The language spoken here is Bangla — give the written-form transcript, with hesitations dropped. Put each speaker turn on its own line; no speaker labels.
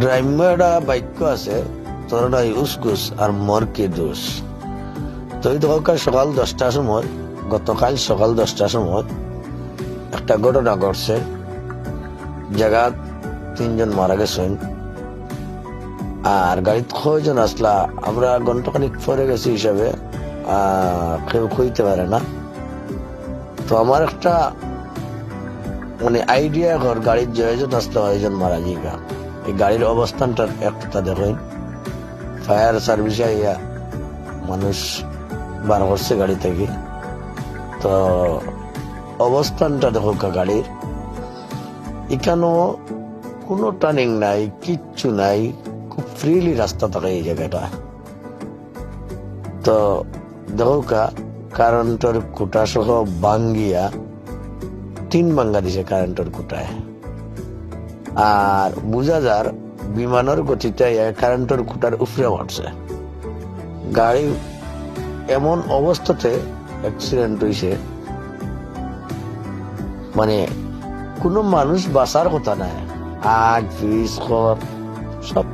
গ্রাম্য একটা বাক্য আছে, তোর নাই উসকুস আর মর কে দোষ। তো এই দরকার সকাল 10টার সময়, গতকাল সকাল 10টার সময় একটা ঘটনা ঘটছে। জায়গা 3 জন মারা গেছেন, আর গাড়িতে কয়জন আসলা আমরা ঘন্টাখানিক পরে গেছি হিসাবে কেউ কইতে পারে না। তো আমার একটা মানে আইডিয়া ঘর গাড়ির জয়জন আসলে 6জন মারা যাইগা। এই গাড়ির অবস্থানটা একটা দেখেন, ফায়ার সার্ভিসে আইয়া মানুষ বার করছে গাড়ি থেকে। তো অবস্থানটা দেখো গাড়ির, এখানেও কোনো টার্নিং নাই, কিচ্ছু নাই, খুব ফ্রিলি রাস্তা থাকে এই জায়গাটা। তো দেখো কারেন্টের খুঁটা সহ ভাঙ্গিয়া 3 ভাঙ্গা দিছে কারেন্টের খুঁটায়। আর বুঝা যার বিমানের গতিতে কারেন্টের খুঁটার উপরে উঠছে গাড়ি। এমন অবস্থাতে অ্যাক্সিডেন্ট হয়েছে, মানে কোনো মানুষ বাঁচার কথা নাই। আগ পিছ সব